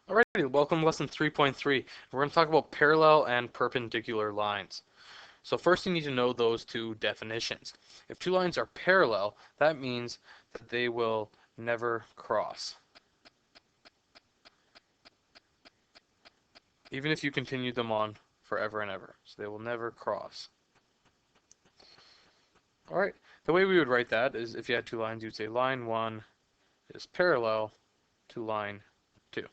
Alrighty, welcome to lesson 3.3. We're going to talk about parallel and perpendicular lines. So first you need to know those two definitions. If two lines are parallel, that means that they will never cross, even if you continue them on forever and ever. So they will never cross. Alright, the way we would write that is if you had two lines, you'd say line 1 is parallel to line 2.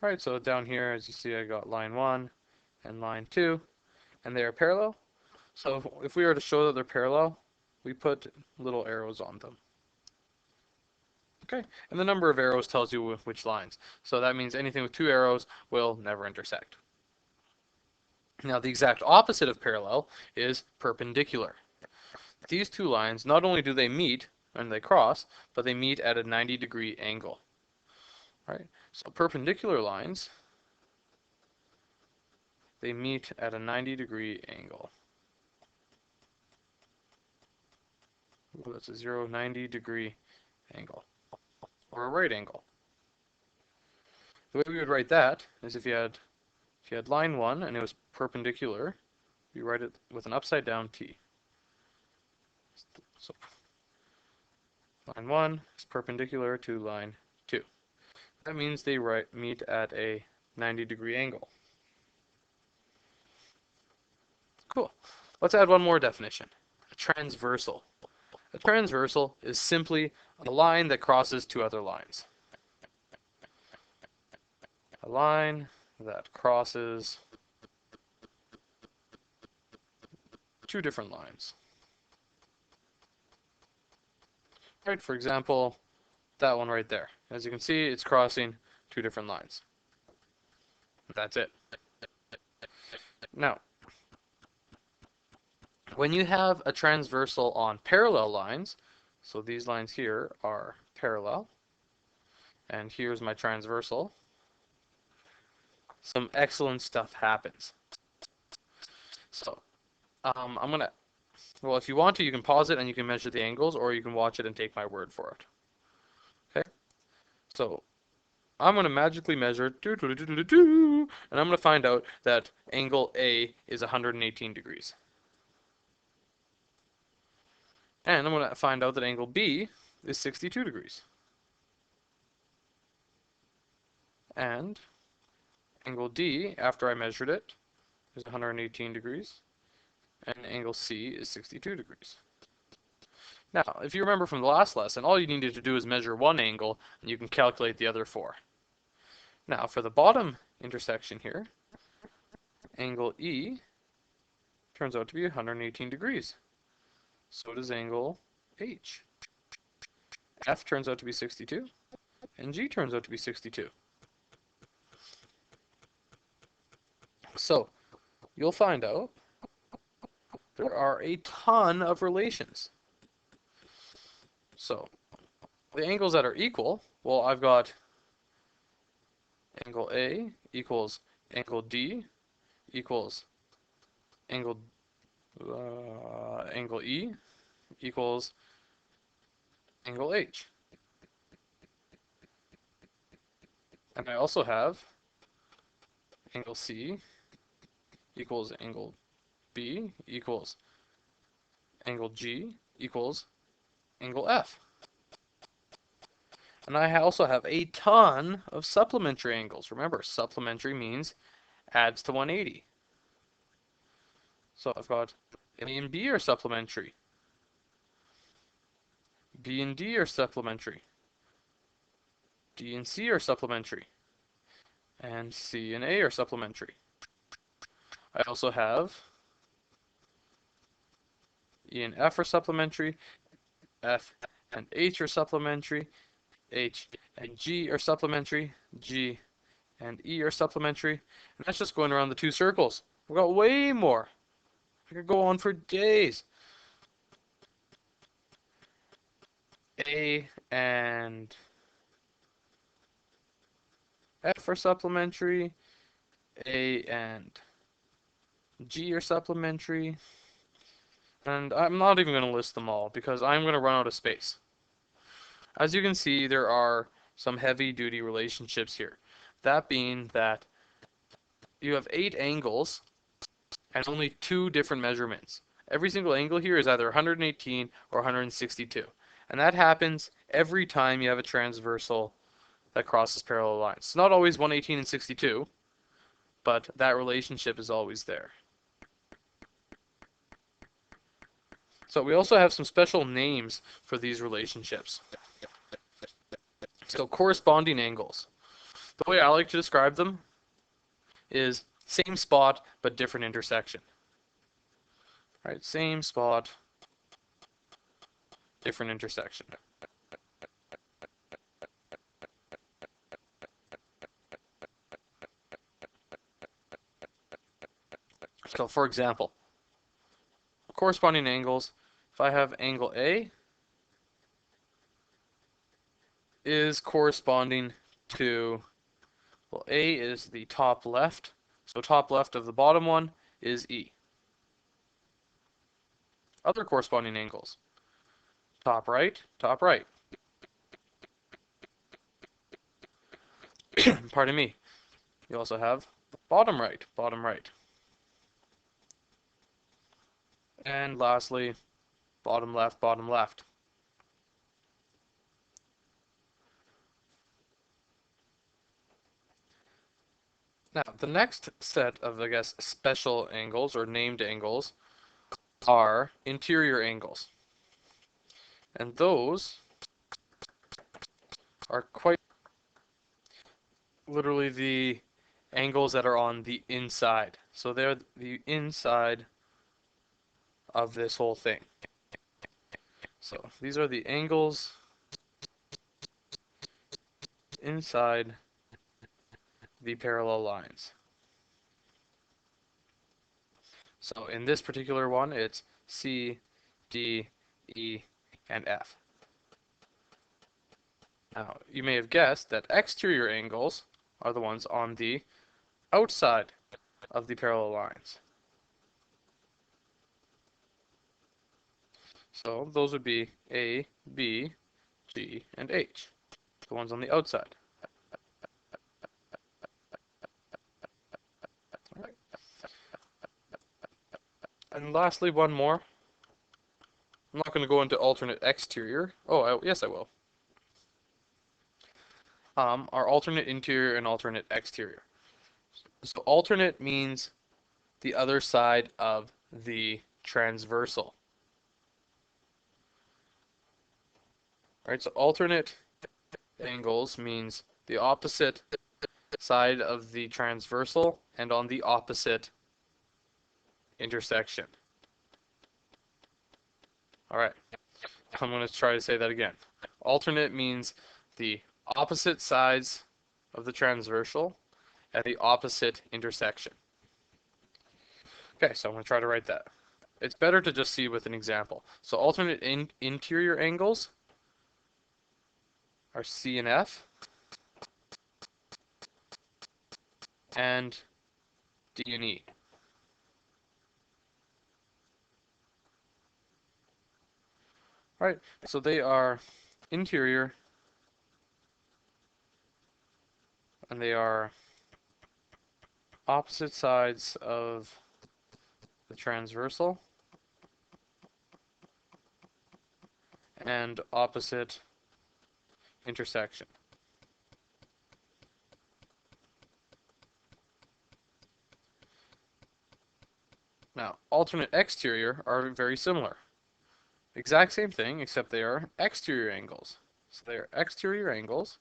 Alright, so down here, as you see, I got line 1 and line 2, and they are parallel. So if we were to show that they're parallel, we put little arrows on them. Okay, and the number of arrows tells you which lines. So that means anything with 2 arrows will never intersect. Now the exact opposite of parallel is perpendicular. These two lines, not only do they meet and they cross, but they meet at a 90-degree angle. All right, so perpendicular lines, they meet at a 90-degree angle. Ooh, that's a 90-degree angle, or a right angle. The way we would write that is if you had line 1 and it was perpendicular, you write it with an upside down T. So line 1 is perpendicular to line 2. That means they meet at a 90-degree angle. Cool. Let's add one more definition. A transversal. A transversal is simply a line that crosses two other lines. A line that crosses two different lines. Right, for example, that one right there. As you can see, it's crossing two different lines. That's it. Now, when you have a transversal on parallel lines, so these lines here are parallel, and here's my transversal, some excellent stuff happens. So, well, if you want to, you can pause it and you can measure the angles, or you can watch it and take my word for it. Okay? So, I'm going to magically measure, and I'm going to find out that angle A is 118 degrees. And I'm going to find out that angle B is 62 degrees. And angle D, after I measured it, is 118 degrees. And angle C is 62 degrees. Now, if you remember from the last lesson, all you needed to do is measure one angle, and you can calculate the other four. Now, for the bottom intersection here, angle E turns out to be 118 degrees. So does angle H. F turns out to be 62, and G turns out to be 62. So, you'll find out there are a ton of relations. So, the angles that are equal, well, I've got angle A equals angle D equals angle E equals angle H. And I also have angle C equals angle B equals angle G equals angle F. And I also have a ton of supplementary angles. Remember, supplementary means adds to 180. So I've got A and B are supplementary. B and D are supplementary. D and C are supplementary. And C and A are supplementary. I also have E and F are supplementary. F and H are supplementary. H and G are supplementary. G and E are supplementary. And that's just going around the two circles. We've got way more. I could go on for days. A and F are supplementary. A and G are supplementary. And I'm not even going to list them all because I'm going to run out of space. As you can see, there are some heavy-duty relationships here. That being that you have 8 angles and only 2 different measurements. Every single angle here is either 118 or 162. And that happens every time you have a transversal that crosses parallel lines. It's not always 118 and 62, but that relationship is always there. So we also have some special names for these relationships. So corresponding angles. The way I like to describe them is same spot but different intersection. All right, same spot, different intersection. So for example, corresponding angles, if I have angle A is corresponding to, well, A is the top left, so top left of the bottom one is E. Other corresponding angles, top right, pardon me. You also have bottom right, bottom right. And lastly, bottom left, bottom left. Now, the next set of, I guess, special angles or named angles are interior angles. And those are quite literally the angles that are on the inside. So they're the inside of this whole thing. So these are the angles inside the parallel lines. So in this particular one, it's C, D, E, and F. Now, you may have guessed that exterior angles are the ones on the outside of the parallel lines. So those would be A, B, G, and H, the ones on the outside. And lastly, one more. I'm not going to go into alternate exterior. Oh, yes, I will. Are alternate interior and alternate exterior. So alternate means the other side of the transversal. Right, so alternate angles means the opposite side of the transversal and on the opposite intersection. All right, I'm going to try to say that again. Alternate means the opposite sides of the transversal at the opposite intersection. Okay, so I'm going to try to write that. It's better to just see with an example. So alternate interior angles are C and F, and D and E. All right, so they are interior, and they are opposite sides of the transversal and opposite intersection. Now, alternate exterior are very similar. Exact same thing, except they are exterior angles. So they are exterior angles.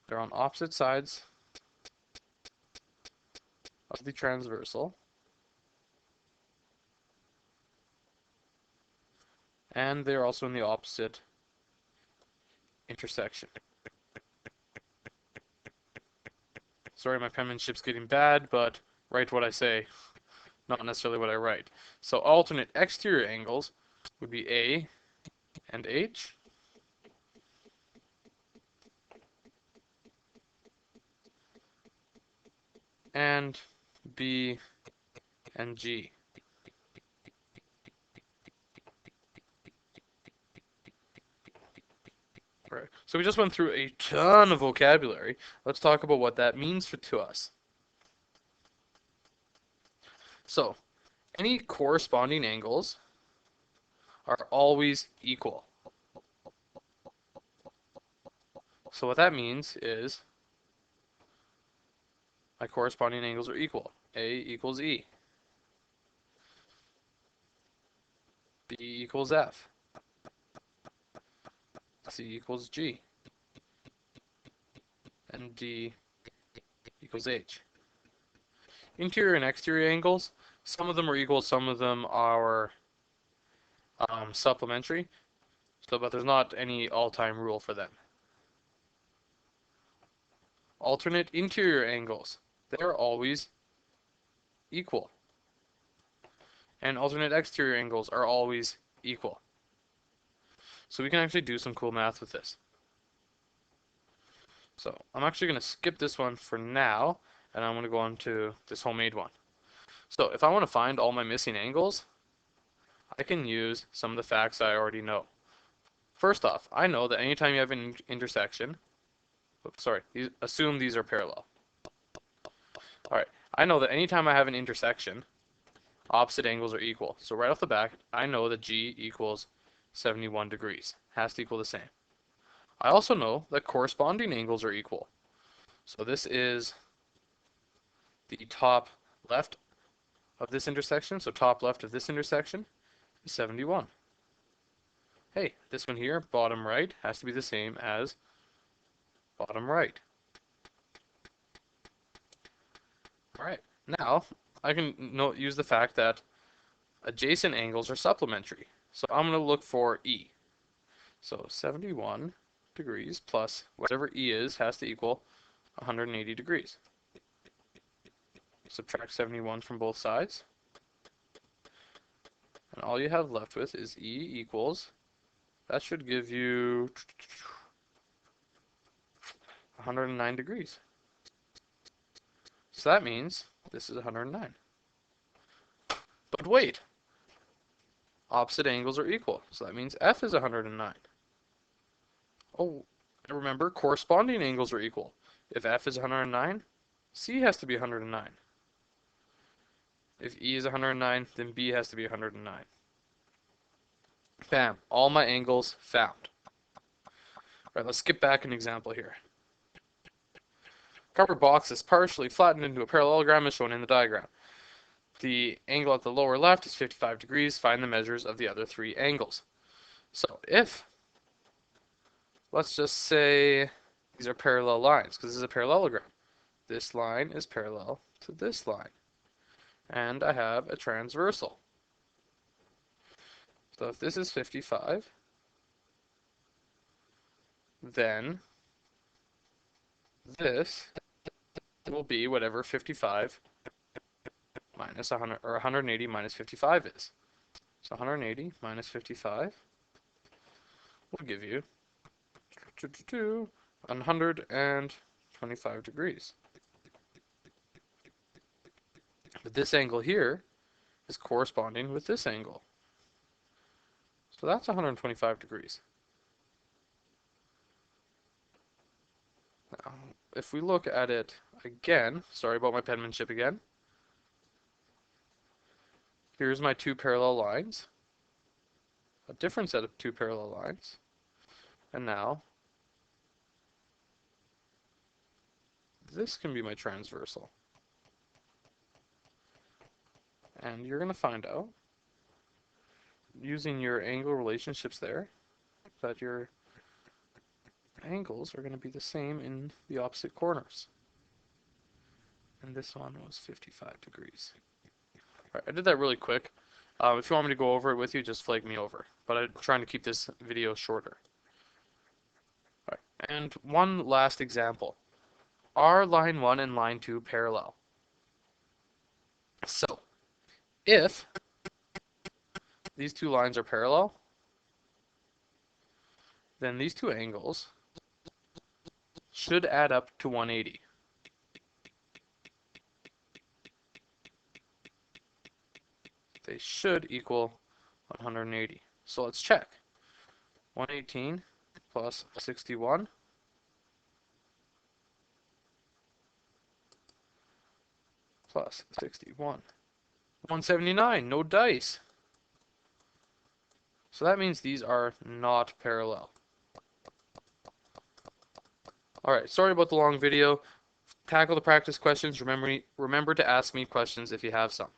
They're on opposite sides of the transversal. And they're also in the opposite intersection. Sorry, my penmanship's getting bad, but write what I say, not necessarily what I write. So alternate exterior angles would be A and H, and B and G. Right. So we just went through a ton of vocabulary. Let's talk about what that means to us. So, any corresponding angles are always equal. So what that means is my corresponding angles are equal. A equals E. B equals F. C equals G. And D equals H. Interior and exterior angles, some of them are equal, some of them are supplementary. But there's not any all-time rule for them. Alternate interior angles, they're always equal. And alternate exterior angles are always equal. So we can actually do some cool math with this. So I'm actually going to skip this one for now, and I'm going to go on to this homemade one. So if I want to find all my missing angles, I can use some of the facts I already know. First off, I know that anytime you have an intersection, assume these are parallel. Alright, I know that anytime I have an intersection, opposite angles are equal. So right off the bat, I know that G equals 71 degrees. Has to equal the same. I also know that corresponding angles are equal. So this is the top left of this intersection. So top left of this intersection is 71. Hey, this one here, bottom right, has to be the same as bottom right. Alright, now I can use the fact that adjacent angles are supplementary. So I'm going to look for E. So 71 degrees plus whatever E is has to equal 180 degrees. Subtract 71 from both sides. And all you have left with is E equals, that should give you 109 degrees. So that means this is 109. But wait, opposite angles are equal. So that means F is 109. Oh, remember, corresponding angles are equal. If F is 109, C has to be 109. If E is 109, then B has to be 109. Bam, all my angles found. All right, let's skip back an example here. Cardboard box is partially flattened into a parallelogram as shown in the diagram. The angle at the lower left is 55 degrees. Find the measures of the other three angles. So if, let's just say these are parallel lines, because this is a parallelogram. This line is parallel to this line. And I have a transversal. So if this is 55, then this will be whatever 55 minus 100, or 180 minus 55 is. So 180 minus 55 will give you 125 degrees. But this angle here is corresponding with this angle. So that's 125 degrees. Now, if we look at it again, sorry about my penmanship again. Here's my two parallel lines, a different set of two parallel lines, and now this can be my transversal. And you're going to find out, using your angle relationships there, that your angles are going to be the same in the opposite corners. And this one was 55 degrees. All right, I did that really quick. If you want me to go over it with you, just flag me over. But I'm trying to keep this video shorter. All right, and one last example. Are line 1 and line 2 parallel? So, if these two lines are parallel, then these two angles should add up to 180. They should equal 180. So let's check. 118 plus 61 plus 61. 179, no dice. So that means these are not parallel. Alright, sorry about the long video. Tackle the practice questions. Remember to ask me questions if you have some.